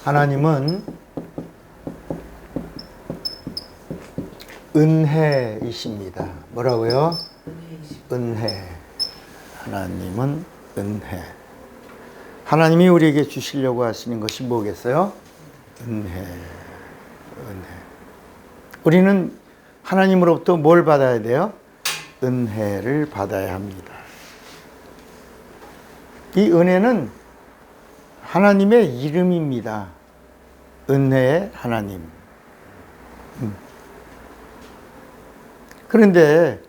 하나님은 은혜이십니다. 뭐라고요? 은혜. 하나님은 은혜. 하나님이 우리에게 주시려고 하시는 것이 뭐겠어요? 은혜. 우리는 하나님으로부터 뭘 받아야 돼요? 은혜를 받아야 합니다. 이 은혜는 하나님의 이름입니다. 은혜의 하나님. 그런데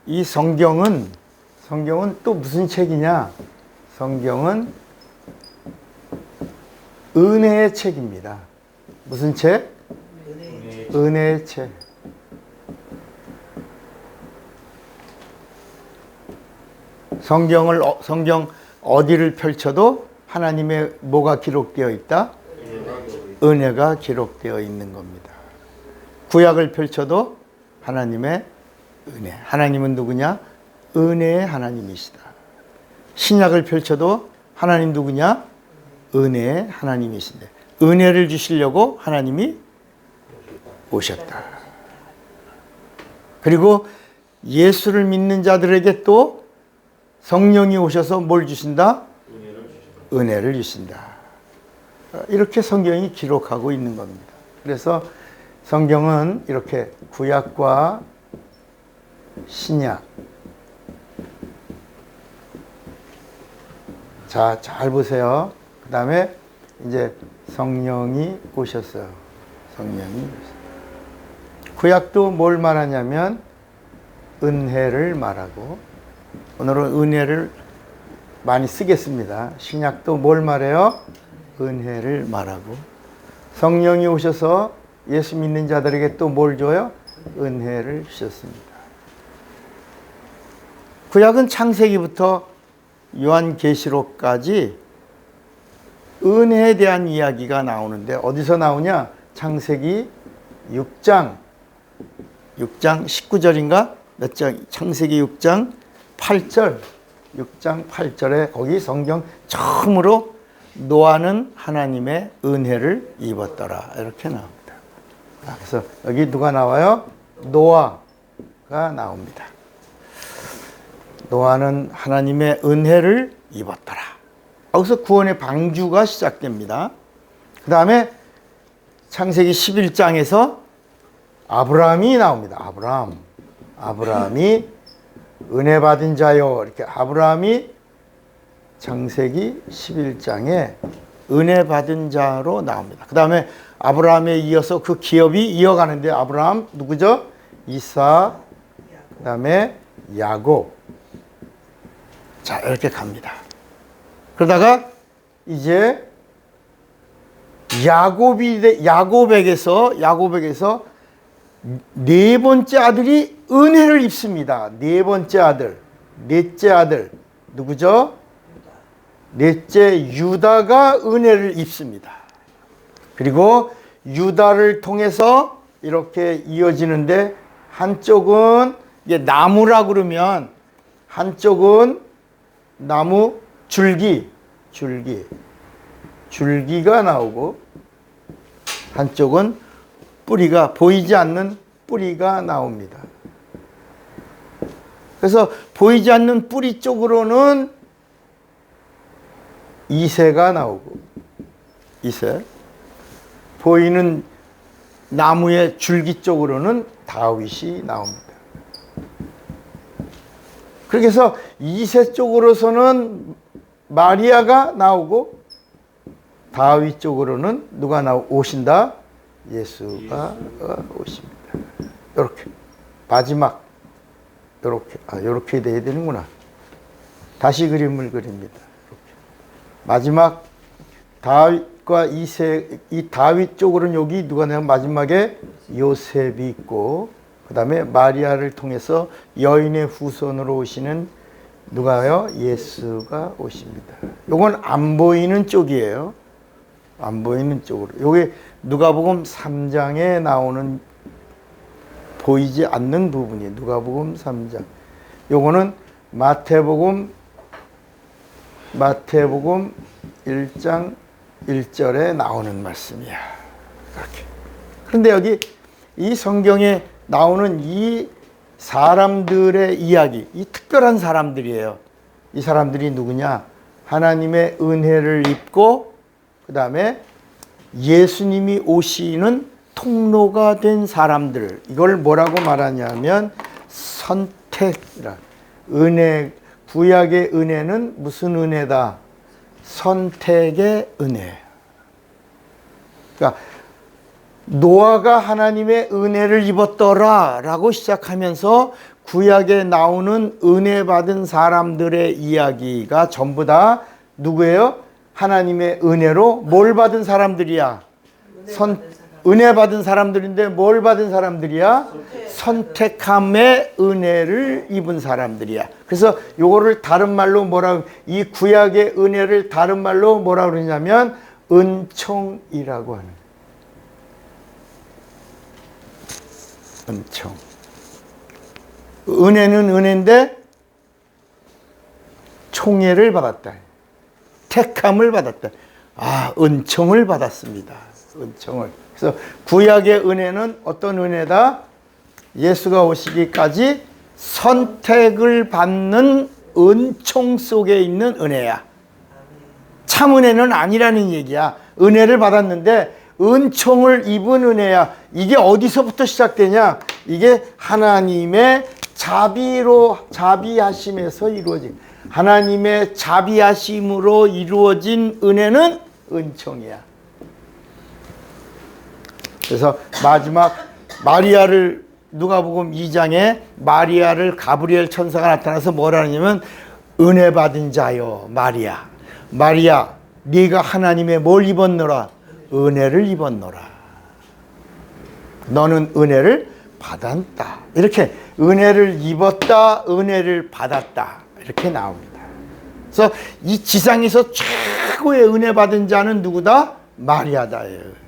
이 성경은 또 무슨 책이냐? 성경은 은혜의 책입니다. 무슨 책? 은혜의 책. 성경 어디를 펼쳐도 하나님의 뭐가 기록되어 있다? 은혜가 기록되어 있는 겁니다. 구약을 펼쳐도 하나님의 은혜. 하나님은 누구냐? 은혜의 하나님이시다. 신약을 펼쳐도 하나님 누구냐? 은혜의 하나님이신데 은혜를 주시려고 하나님이 오셨다. 그리고 예수를 믿는 자들에게 또 성령이 오셔서 뭘 주신다? 은혜를 주신다. 이렇게 성경이 기록하고 있는 겁니다. 그래서 성경은 이렇게 구약과 신약. 자, 잘 보세요. 그 다음에 이제 성령이 오셨어요. 성령이 오셨어요. 구약도 뭘 말하냐면 은혜를 말하고, 오늘은 은혜를 많이 쓰겠습니다. 신약도 뭘 말해요? 은혜를 말하고, 성령이 오셔서 예수 믿는 자들에게 또 뭘 줘요? 은혜를 주셨습니다. 구약은 창세기부터 요한계시록까지 은혜에 대한 이야기가 나오는데 어디서 나오냐? 창세기 6장 19절인가? 몇 장? 창세기 6장 8절. 6장 8절에 거기 성경 처음으로 노아는 하나님의 은혜를 입었더라. 이렇게 나옵니다. 그래서 여기 누가 나와요? 노아가 나옵니다. 노아는 하나님의 은혜를 입었더라. 여기서 구원의 방주가 시작됩니다. 그 다음에 창세기 11장에서 아브라함이 나옵니다. 아브라함이 은혜 받은 자요. 이렇게 아브라함이 창세기 11장에 은혜 받은 자로 나옵니다. 그 다음에 아브라함에 이어서 그 기업이 이어가는데 아브라함 누구죠? 이삭, 그 다음에 야곱. 자, 이렇게 갑니다. 그러다가 이제 야곱에게서 네 번째 아들이 은혜를 입습니다. 네 번째 아들, 넷째 아들 누구죠? 넷째 유다가 은혜를 입습니다. 그리고 유다를 통해서 이렇게 이어지는데 한쪽은 이게 나무라 그러면 한쪽은 나무 줄기가 나오고 한쪽은 뿌리가 보이지 않는 뿌리가 나옵니다. 그래서 보이지 않는 뿌리 쪽으로는 이새가 나오고 이새, 보이는 나무의 줄기 쪽으로는 다윗이 나옵니다. 그렇게 해서 이새 쪽으로서는 마리아가 나오고 다윗 쪽으로는 누가 오신다? 예수가 오십니다. 이렇게 마지막 이렇게 돼야 되는구나. 다시 그림을 그립니다. 이렇게. 마지막 다윗과 이 다윗 쪽으로는 여기 누가 나오면 마지막에 요셉이 있고, 그 다음에 마리아를 통해서 여인의 후손으로 오시는 누가요? 예수가 오십니다. 요건 안 보이는 쪽이에요. 안 보이는 쪽으로. 요게 누가복음 3장에 나오는 보이지 않는 부분이에요. 누가복음 3장. 요거는 마태복음 1장 1절에 나오는 말씀이야. 이렇게. 그런데 여기 이 성경에 나오는 이 사람들의 이야기, 이 특별한 사람들이에요. 이 사람들이 누구냐? 하나님의 은혜를 입고 그 다음에 예수님이 오시는 통로가 된 사람들. 이걸 뭐라고 말하냐면 선택이라. 은혜, 구약의 은혜는 무슨 은혜다? 선택의 은혜. 그러니까 노아가 하나님의 은혜를 입었더라 라고 시작하면서 구약에 나오는 은혜 받은 사람들의 이야기가 전부 다 누구예요? 하나님의 은혜로 뭘 받은 사람들이야? 은혜 받은 사람들인데 뭘 받은 사람들이야? 선택함의 은혜를 입은 사람들이야. 그래서 요거를 다른 말로 이 구약의 은혜를 다른 말로 뭐라 그러냐면 은총이라고 하는 거예요. 은총. 은혜는 은혜인데 총애를 받았다. 택함을 받았다. 아, 은총을 받았습니다. 은총을. 그래서 구약의 은혜는 어떤 은혜다? 예수가 오시기까지 선택을 받는 은총 속에 있는 은혜야. 참 은혜는 아니라는 얘기야. 은혜를 받았는데 은총을 입은 은혜야. 이게 어디서부터 시작되냐? 이게 하나님의 자비하심에서 이루어진, 하나님의 자비하심으로 이루어진 은혜는 은총이야. 그래서 마지막 마리아를, 누가복음 2장에 마리아를 가브리엘 천사가 나타나서 뭐라 하냐면 은혜 받은 자여 마리아, 마리아 네가 하나님의 뭘 입었노라? 은혜를 입었노라. 너는 은혜를 받았다. 이렇게 은혜를 입었다, 은혜를 받았다, 이렇게 나옵니다. 그래서 이 지상에서 최고의 은혜 받은 자는 누구다? 마리아다예요.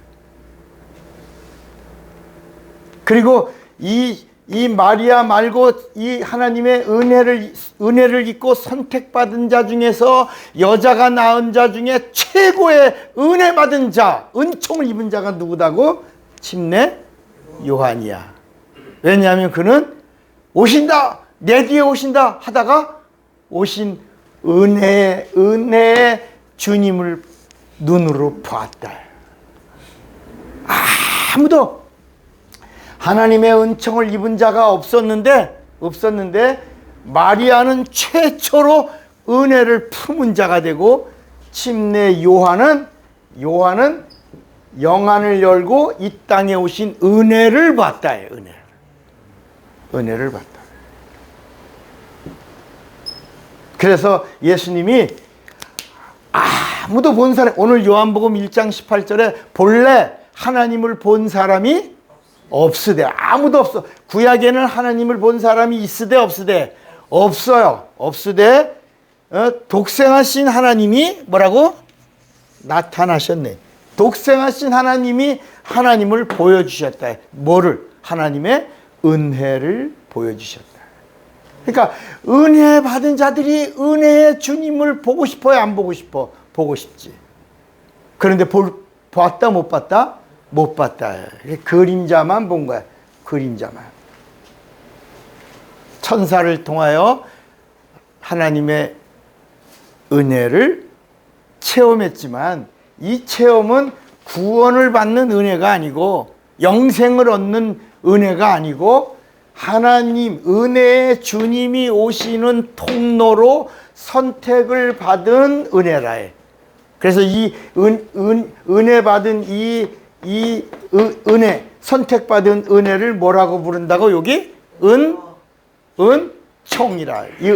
그리고 이 마리아 말고 이 하나님의 은혜를 입고 선택받은 자 중에서, 여자가 낳은 자 중에 최고의 은혜 받은 자, 은총을 입은 자가 누구다고? 침례 요한이야. 왜냐하면 그는 오신다, 내 뒤에 오신다 하다가 오신 은혜의 주님을 눈으로 보았다. 아무도 하나님의 은총을 입은 자가 없었는데 마리아는 최초로 은혜를 품은 자가 되고, 침례 요한은 영안을 열고 이 땅에 오신 은혜를 봤다. 은혜를 봤다. 그래서 예수님이 아무도 본 사람, 오늘 요한복음 1장 18절에 본래 하나님을 본 사람이 없으되, 아무도 없어. 구약에는 하나님을 본 사람이 있으되 없으되? 없어요. 없으되 독생하신 하나님이 뭐라고? 나타나셨네. 독생하신 하나님이 하나님을 보여주셨다. 뭐를? 하나님의 은혜를 보여주셨다. 그러니까 은혜 받은 자들이 은혜의 주님을 보고 싶어요? 안 보고 싶어? 보고 싶지. 그런데 봤다 못 봤다? 못 봤다. 그림자만 본 거야. 그림자만. 천사를 통하여 하나님의 은혜를 체험했지만, 이 체험은 구원을 받는 은혜가 아니고 영생을 얻는 은혜가 아니고 하나님, 은혜의 주님이 오시는 통로로 선택을 받은 은혜라 해. 그래서 이 은혜 받은 은혜, 선택받은 은혜를 뭐라고 부른다고? 여기 은총이라. 이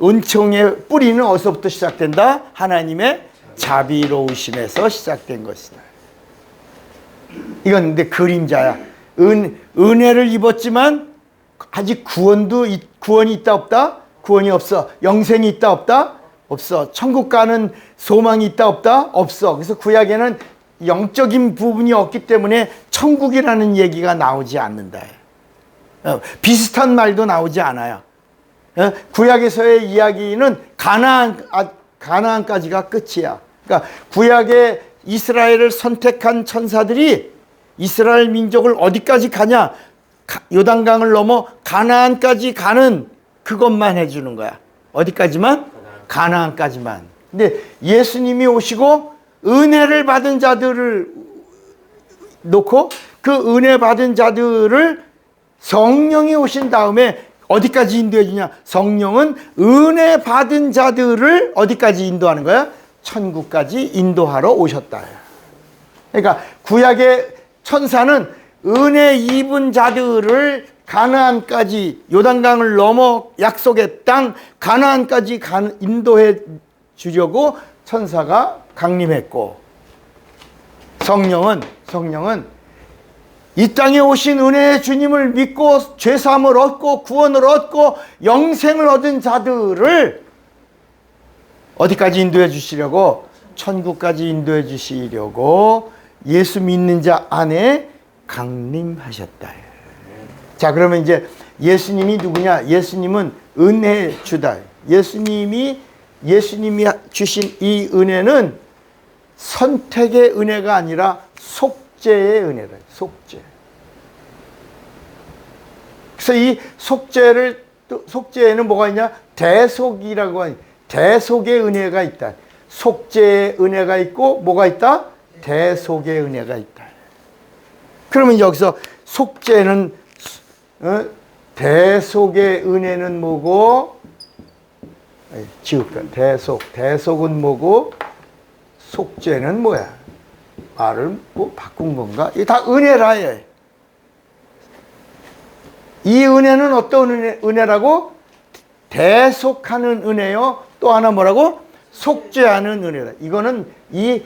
은총의 뿌리는 어디서부터 시작된다? 하나님의 자비로우심에서 시작된 것이다. 이건 근데 그림자야. 은혜를 입었지만 아직 구원이 있다 없다? 구원이 없어. 영생이 있다 없다? 없어. 천국 가는 소망이 있다 없다? 없어. 그래서 구약에는 영적인 부분이 없기 때문에 천국이라는 얘기가 나오지 않는다. 가나안, 구약에서의 이야기는 가나안까지가 끝이야. 그러니까 구약의 이스라엘을 선택한 천사들이 이스라엘 민족을 어디까지 가냐? 요단강을 넘어 가나안까지 가는 그것만 해주는 거야. 어디까지만? 가나안까지만. 근데 예수님이 오시고 은혜를 받은 자들을 놓고 그 은혜 받은 자들을 성령이 오신 다음에 어디까지 인도해 주냐? 성령은 은혜 받은 자들을 어디까지 인도하는 거야? 천국까지 인도하러 오셨다. 그러니까 구약의 천사는 은혜 입은 자들을 가나안까지 요단강을 넘어 약속의 땅 가나안까지 인도해 주려고 천사가 강림했고, 성령은 이 땅에 오신 은혜의 주님을 믿고 죄사함을 얻고 구원을 얻고 영생을 얻은 자들을 어디까지 인도해 주시려고? 천국까지 인도해 주시려고 예수 믿는 자 안에 강림하셨다. 자, 그러면 이제 예수님이 누구냐? 예수님은 은혜의 주다. 예수님이 주신 이 은혜는 선택의 은혜가 아니라 속죄의 은혜다. 속죄. 그래서 이 속죄에는 뭐가 있냐? 대속이라고 하니 대속의 은혜가 있다. 속죄의 은혜가 있고 뭐가 있다? 대속의 은혜가 있다. 그러면 여기서 속죄는 대속의 은혜는 뭐고? 지울까? 대속은 뭐고? 속죄는 뭐야? 말을 뭐 바꾼 건가? 이게 다 은혜라 해. 이 은혜는 어떤 은혜라고? 대속하는 은혜요. 또 하나 뭐라고? 속죄하는 은혜다. 이거는 이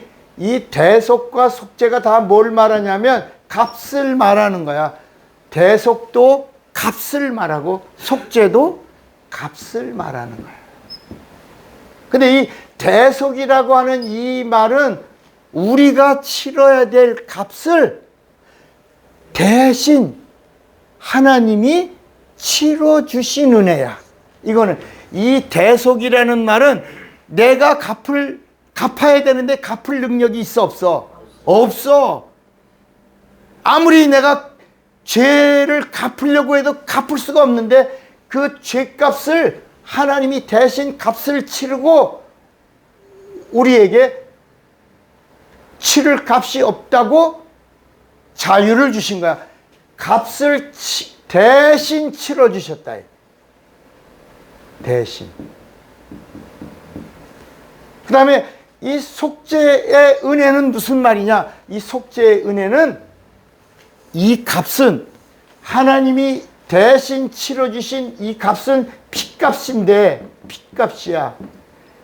대속과 속죄가 다 뭘 말하냐면 값을 말하는 거야. 대속도 값을 말하고 속죄도 값을 말하는 거야. 근데 이 대속이라고 하는 이 말은 우리가 치러야 될 값을 대신 하나님이 치러주신 은혜야. 이거는 이 대속이라는 말은 내가 갚아야 되는데 갚을 능력이 있어 없어? 없어. 아무리 내가 죄를 갚으려고 해도 갚을 수가 없는데 그 죄값을 하나님이 대신 값을 치르고 우리에게 치를 값이 없다고 자유를 주신 거야. 값을 대신 치러주셨다. 대신. 그 다음에 이 속죄의 은혜는 무슨 말이냐? 이 속죄의 은혜는 이 값은 하나님이 대신 치러주신 이 값은 핏값인데, 핏값이야.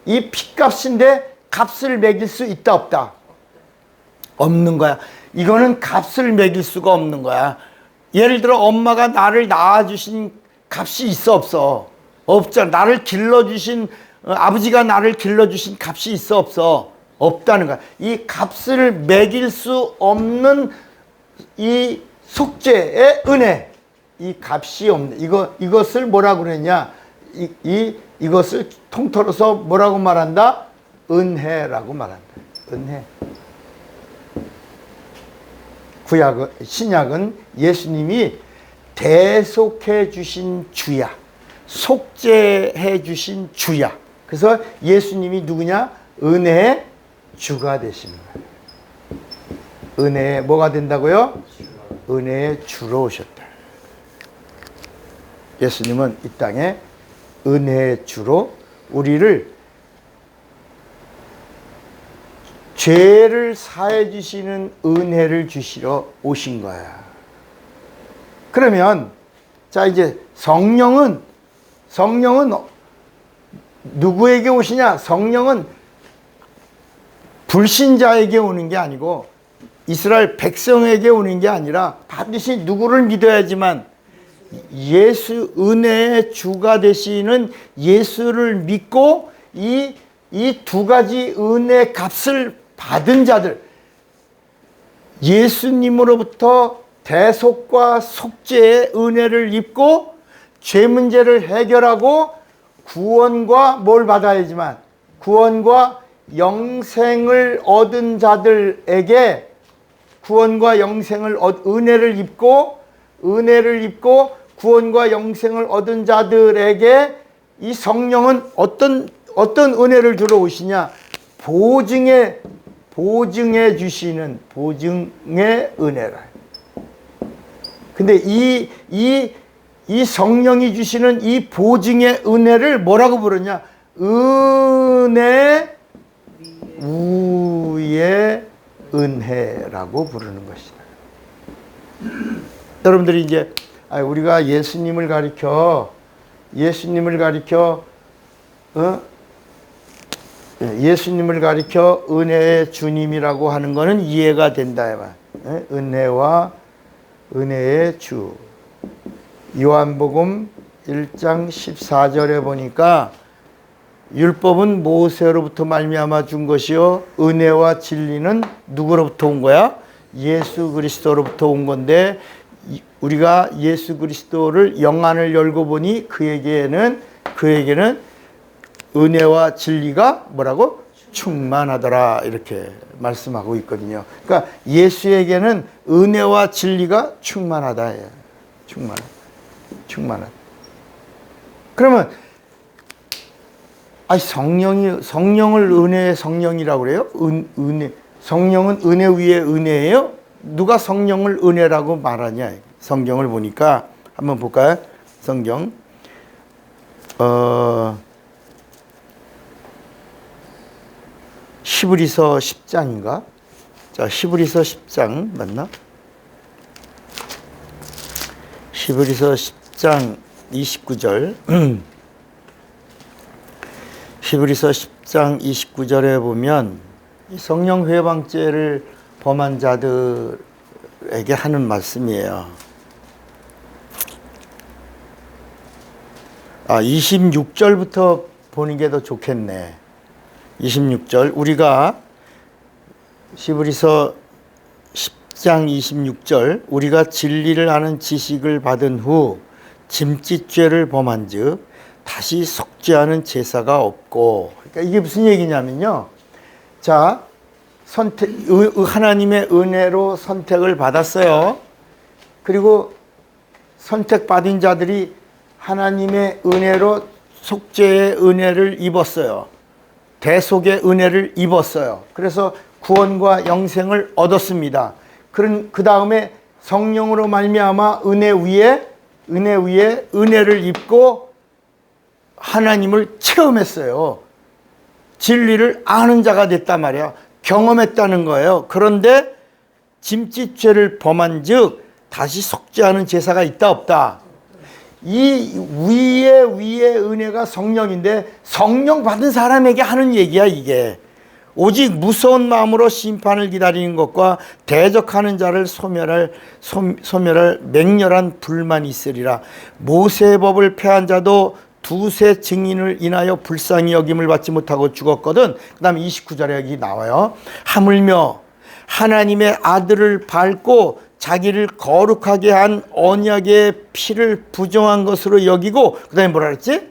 이 핏값인데 값을 매길 수 있다 없다? 없는 거야. 이거는 값을 매길 수가 없는 거야. 예를 들어 엄마가 나를 낳아주신 값이 있어 없어? 없잖아. 나를 길러주신 아버지가 나를 길러주신 값이 있어 없어? 없다는 거야. 이 값을 매길 수 없는 이 속죄의 은혜, 이 값이 없는 이것을 뭐라고 그랬냐? 이것을 통틀어서 뭐라고 말한다? 은혜라고 말한다. 은혜. 신약은 예수님이 대속해 주신 주야. 속죄해 주신 주야. 그래서 예수님이 누구냐? 은혜의 주가 되시는 거예요. 은혜의 뭐가 된다고요? 은혜의 주로 오셨다. 예수님은 이 땅에 은혜의 주로 우리를 죄를 사해 주시는 은혜를 주시러 오신 거야. 그러면 자 이제 성령은 누구에게 오시냐? 성령은 불신자에게 오는 게 아니고 이스라엘 백성에게 오는 게 아니라 반드시 누구를 믿어야지만 예수 은혜의 주가 되시는 예수를 믿고 이 두 가지 은혜 값을 받은 자들, 예수님으로부터 대속과 속죄의 은혜를 입고 죄 문제를 해결하고 구원과 뭘 받아야지만 구원과 영생을 얻은 자들에게 구원과 영생을 은혜를 입고 구원과 영생을 얻은 자들에게 이 성령은 어떤 은혜를 주러 오시냐? 보증해 주시는 보증의 은혜라. 근데 이 성령이 주시는 이 보증의 은혜를 뭐라고 부르냐? 은혜 위의 은혜라고 부르는 것이다. 여러분들이 이제 우리가 예수님을 가리켜 은혜의 주님이라고 하는 것은 이해가 된다. 은혜와 은혜의 주. 요한복음 1장 14절에 보니까 율법은 모세로부터 말미암아 준 것이요 은혜와 진리는 누구로부터 온 거야? 예수 그리스도로부터 온 건데 우리가 예수 그리스도를 영안을 열고 보니 그에게는 은혜와 진리가 뭐라고? 충만하더라 이렇게 말씀하고 있거든요. 그러니까 예수에게는 은혜와 진리가 충만하다. 충만하다. 그러면 성령을 은혜의 성령이라고 그래요? 성령은 은혜 위에 은혜예요? 누가 성령을 은혜라고 말하냐? 성경을 보니까 한번 볼까요? 성경 히브리서 10장인가? 자, 히브리서 10장 맞나? 히브리서 10장 29절 히브리서 10장 29절에 보면 성령 회방죄를 범한 자들에게 하는 말씀이에요. 26절부터 보는 게 더 좋겠네. 26절 우리가 히브리서 10장 26절 우리가 진리를 아는 지식을 받은 후 짐짓죄를 범한즉 다시 속죄하는 제사가 없고. 그러니까 이게 무슨 얘기냐면요. 자, 하나님의 은혜로 선택을 받았어요. 그리고 선택받은 자들이 하나님의 은혜로 속죄의 은혜를 입었어요. 대속의 은혜를 입었어요. 그래서 구원과 영생을 얻었습니다. 그 다음에 성령으로 말미암아 은혜 위에 은혜를 입고 하나님을 체험했어요. 진리를 아는 자가 됐단 말이야. 경험했다는 거예요. 그런데 짐짓죄를 범한 즉 다시 속죄하는 제사가 있다 없다. 이 위의 은혜가 성령인데 성령 받은 사람에게 하는 얘기야 이게. 오직 무서운 마음으로 심판을 기다리는 것과 대적하는 자를 소멸할 맹렬한 불만이 있으리라. 모세의 법을 폐한 자도 두세 증인을 인하여 불쌍히 여김을 받지 못하고 죽었거든. 그 다음에 29절에 여기 나와요. 하물며 하나님의 아들을 밟고 자기를 거룩하게 한 언약의 피를 부정한 것으로 여기고, 그 다음에 뭐라 그랬지?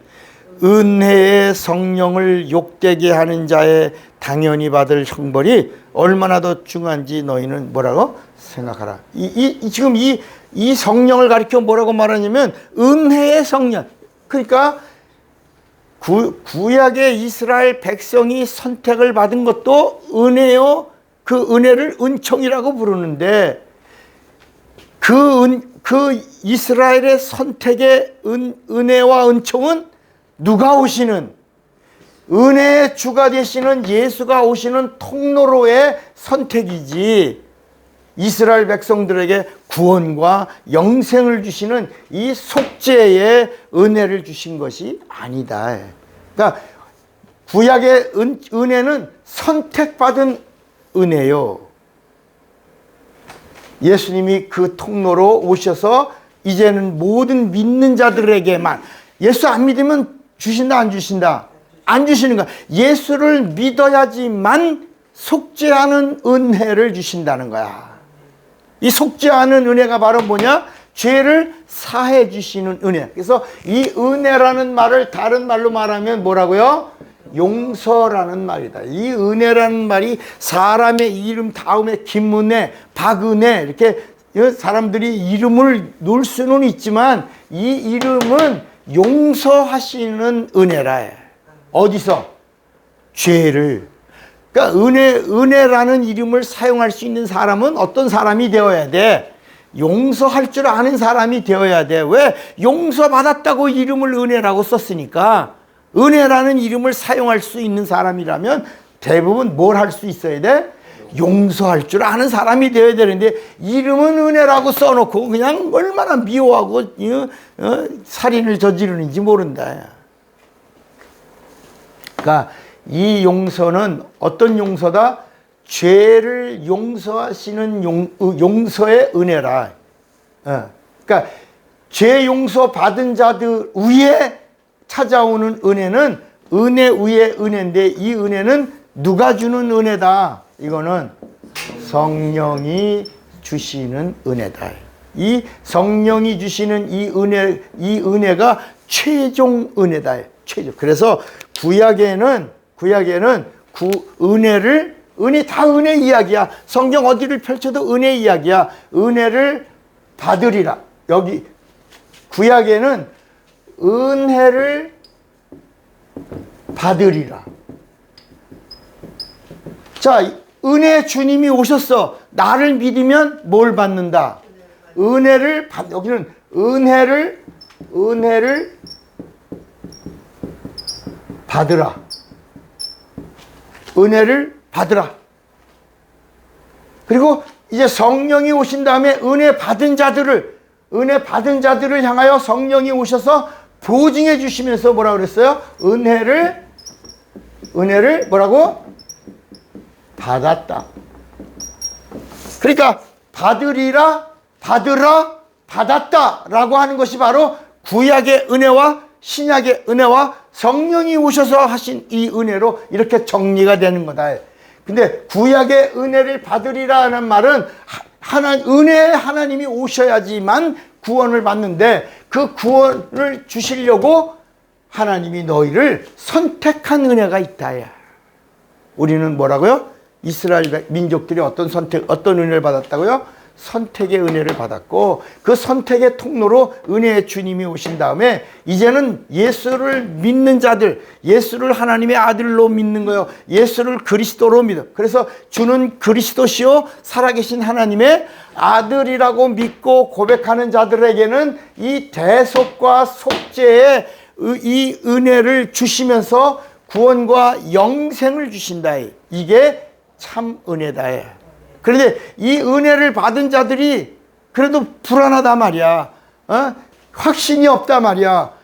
은혜의 성령을 욕되게 하는 자의 당연히 받을 형벌이 얼마나 더 중한지 너희는 뭐라고 생각하라. 지금 이 성령을 가리켜 뭐라고 말하냐면 은혜의 성령. 그러니까 구약의 이스라엘 백성이 선택을 받은 것도 은혜요. 그 은혜를 은총이라고 부르는데 그 이스라엘의 선택의 은혜와 은총은 누가 오시는, 은혜의 주가 되시는 예수가 오시는 통로로의 선택이지, 이스라엘 백성들에게 구원과 영생을 주시는 이 속죄의 은혜를 주신 것이 아니다. 그러니까 구약의 은혜는 선택받은 은혜요. 예수님이 그 통로로 오셔서 이제는 모든 믿는 자들에게만, 예수 안 믿으면 주신다 안 주신다? 안 주시는 거야. 예수를 믿어야지만 속죄하는 은혜를 주신다는 거야. 이 속죄하는 은혜가 바로 뭐냐? 죄를 사해 주시는 은혜. 그래서 이 은혜라는 말을 다른 말로 말하면 뭐라고요? 용서라는 말이다. 이 은혜라는 말이 사람의 이름 다음에 김은혜, 박은혜 이렇게 사람들이 이름을 놓을 수는 있지만 이 이름은 용서하시는 은혜라. 어디서? 죄를. 그러니까 은혜라는 이름을 사용할 수 있는 사람은 어떤 사람이 되어야 돼? 용서할 줄 아는 사람이 되어야 돼. 왜? 용서받았다고 이름을 은혜라고 썼으니까. 은혜라는 이름을 사용할 수 있는 사람이라면 대부분 뭘 할 수 있어야 돼? 용서할 줄 아는 사람이 되어야 되는데 이름은 은혜라고 써놓고 그냥 얼마나 미워하고 살인을 저지르는지 모른다. 그러니까 이 용서는 어떤 용서다? 죄를 용서하시는 용서의 은혜라. 그러니까 죄 용서 받은 자들 위에 찾아오는 은혜는 은혜 위에 은혜인데 이 은혜는 누가 주는 은혜다? 이거는 성령이 주시는 은혜다. 이 성령이 주시는 이 은혜가 최종 은혜다. 최종. 그래서 구약에는 은혜 다 은혜 이야기야. 성경 어디를 펼쳐도 은혜 이야기야. 은혜를 받으리라. 여기 구약에는 은혜를 받으리라. 자, 은혜 주님이 오셨어. 나를 믿으면 뭘 받는다? 은혜를 여기는 은혜를 받으라. 은혜를 받으라. 그리고 이제 성령이 오신 다음에 은혜 받은 자들을 향하여 성령이 오셔서 보증해 주시면서 뭐라 그랬어요? 은혜를 뭐라고? 받았다. 그러니까 받으라, 받았다 라고 하는 것이 바로 구약의 은혜와 신약의 은혜와 성령이 오셔서 하신 이 은혜로 이렇게 정리가 되는 거다. 근데 구약의 은혜를 받으리라는 말은 은혜의 하나님이 오셔야지만 구원을 받는데 그 구원을 주시려고 하나님이 너희를 선택한 은혜가 있다. 우리는 뭐라고요? 이스라엘 민족들이 어떤 은혜를 받았다고요? 선택의 은혜를 받았고 그 선택의 통로로 은혜의 주님이 오신 다음에 이제는 예수를 믿는 자들, 예수를 하나님의 아들로 믿는 거예요. 예수를 그리스도로 믿어. 그래서 주는 그리스도시요 살아계신 하나님의 아들이라고 믿고 고백하는 자들에게는 이 대속과 속죄의 이 은혜를 주시면서 구원과 영생을 주신다. 이게 참 은혜다. 그런데 이 은혜를 받은 자들이 그래도 불안하단 말이야. 확신이 없단 말이야.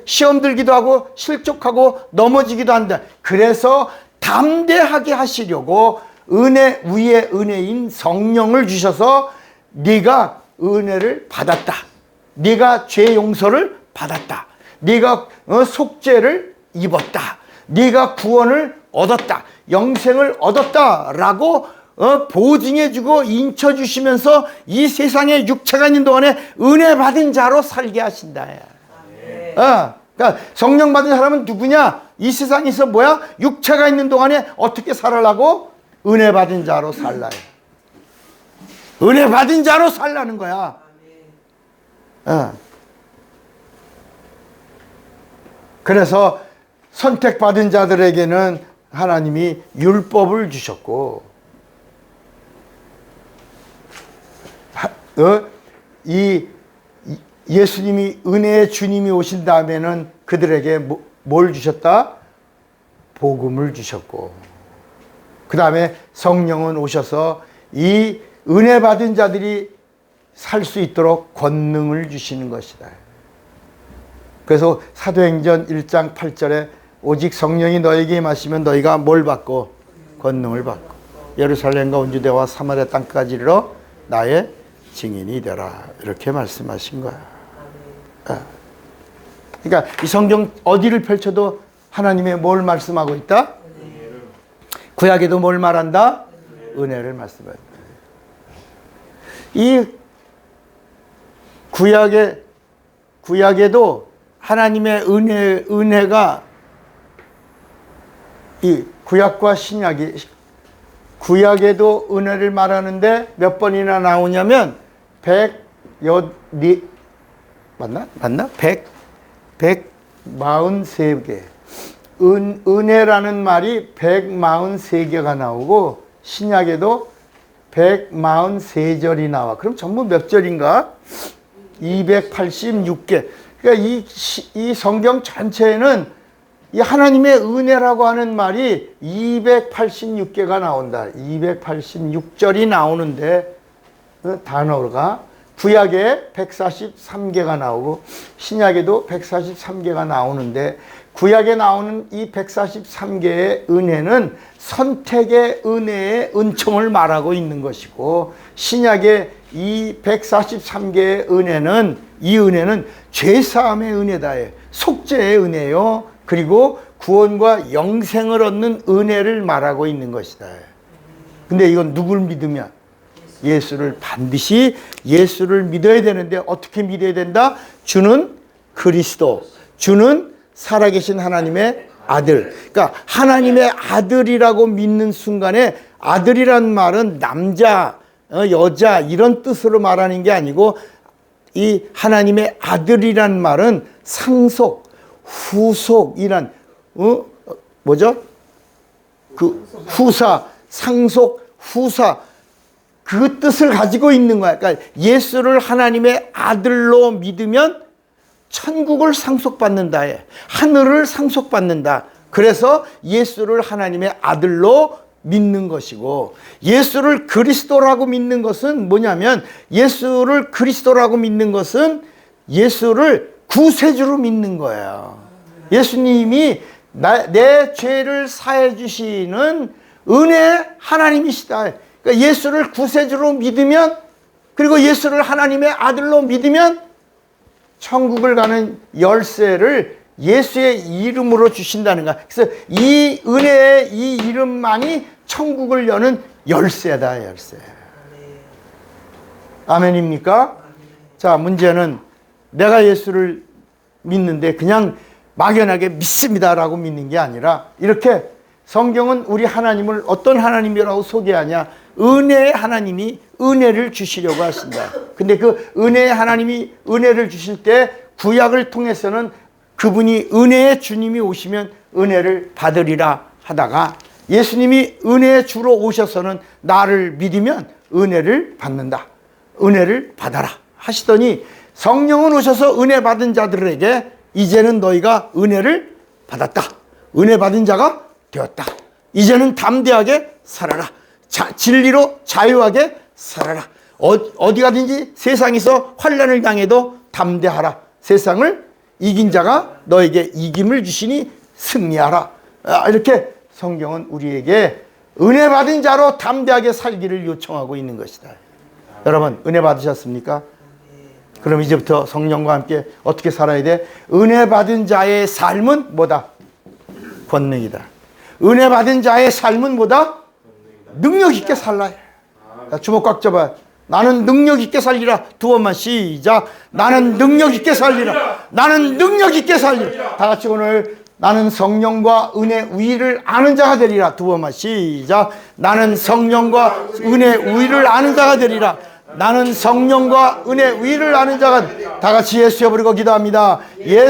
시험 들기도 하고 실족하고 넘어지기도 한다. 그래서 담대하게 하시려고 은혜 위에 은혜인 성령을 주셔서 네가 은혜를 받았다. 네가 죄 용서를 받았다. 네가 속죄를 입었다. 네가 구원을 얻었다. 영생을 얻었다라고 보증해주고 인쳐주시면서 이 세상에 육체가 있는 동안에 은혜 받은 자로 살게 하신다. 그러니까 성령 받은 사람은 누구냐? 이 세상에서 뭐야? 육체가 있는 동안에 어떻게 살아라고? 은혜 받은 자로 살라요. 은혜 받은 자로 살라는 거야. 그래서 선택받은 자들에게는 하나님이 율법을 주셨고 이 예수님이 은혜의 주님이 오신 다음에는 그들에게 뭘 주셨다? 복음을 주셨고 그 다음에 성령은 오셔서 이 은혜 받은 자들이 살 수 있도록 권능을 주시는 것이다. 그래서 사도행전 1장 8절에 오직 성령이 너에게 임하시면 너희가 뭘 받고? 권능을 받고 예루살렘과 온 유대와 사마리아 땅까지 이르러 나의 증인이 되라. 이렇게 말씀하신 거야. 그러니까 이 성경 어디를 펼쳐도 하나님의 뭘 말씀하고 있다? 구약에도 뭘 말한다? 은혜를 말씀한다. 이 구약에도 하나님의 은혜가 이 구약과 신약이, 구약에도 은혜를 말하는데 몇 번이나 나오냐면 100여 맞나? 143개. 은혜라는 말이 143개가 나오고 신약에도 143절이 나와. 그럼 전부 몇 절인가? 286개. 그러니까 이 성경 전체에는 이 하나님의 은혜라고 하는 말이 286개가 나온다. 286절이 나오는데 단어가 구약에 143개가 나오고 신약에도 143개가 나오는데 구약에 나오는 이 143개의 은혜는 선택의 은혜의 은총을 말하고 있는 것이고 신약의 이 143개의 은혜는 이 은혜는 죄사함의 은혜다. 속죄의 은혜요. 그리고 구원과 영생을 얻는 은혜를 말하고 있는 것이다. 근데 이건 누굴 믿으면? 예수를 반드시 예수를 믿어야 되는데 어떻게 믿어야 된다? 주는 그리스도, 주는 살아계신 하나님의 아들. 그러니까 하나님의 아들이라고 믿는 순간에 아들이란 말은 남자, 여자 이런 뜻으로 말하는 게 아니고 이 하나님의 아들이란 말은 상속, 후속이란 뭐죠? 그 후사, 상속, 후사 그 뜻을 가지고 있는 거야. 그러니까 예수를 하나님의 아들로 믿으면 천국을 상속받는다. 하늘을 상속받는다. 그래서 예수를 하나님의 아들로 믿는 것이고 예수를 그리스도라고 믿는 것은 뭐냐면 예수를 그리스도라고 믿는 것은 예수를 구세주로 믿는 거예요. 예수님이 내 죄를 사해 주시는 은혜 하나님이시다. 그러니까 예수를 구세주로 믿으면 그리고 예수를 하나님의 아들로 믿으면 천국을 가는 열쇠를 예수의 이름으로 주신다는 거야. 그래서 이 은혜의 이 이름만이 천국을 여는 열쇠다. 열쇠. 아멘입니까? 자, 문제는 내가 예수를 믿는데 그냥 막연하게 믿습니다라고 믿는 게 아니라 이렇게 성경은 우리 하나님을 어떤 하나님이라고 소개하냐? 은혜의 하나님이 은혜를 주시려고 하신다. 근데 그 은혜의 하나님이 은혜를 주실 때 구약을 통해서는 그분이 은혜의 주님이 오시면 은혜를 받으리라 하다가 예수님이 은혜의 주로 오셔서는 나를 믿으면 은혜를 받는다. 은혜를 받아라 하시더니 성령은 오셔서 은혜 받은 자들에게 이제는 너희가 은혜를 받았다. 은혜 받은 자가 되었다. 이제는 담대하게 살아라. 진리로 자유하게 살아라. 어디 가든지 세상에서 환난을 당해도 담대하라. 세상을 이긴 자가 너에게 이김을 주시니 승리하라. 이렇게 성경은 우리에게 은혜 받은 자로 담대하게 살기를 요청하고 있는 것이다. 여러분 은혜 받으셨습니까? 그럼 이제부터 성령과 함께 어떻게 살아야 돼? 은혜 받은 자의 삶은 뭐다? 권능이다. 은혜 받은 자의 삶은 뭐다? 능력 있게 살라. 주먹 꽉 잡아. 나는 능력 있게 살리라. 두 번만 시작. 나는 능력 있게 살리라. 나는 능력 있게 살리라. 다 같이 오늘 나는 성령과 은혜 우위를 아는 자가 되리라. 두 번만 시작. 나는 성령과 은혜 우위를 아는 자가 되리라. 나는 성령과 은혜 우위를 아는 자가. 다 같이 예수여 부르고 기도합니다. 예수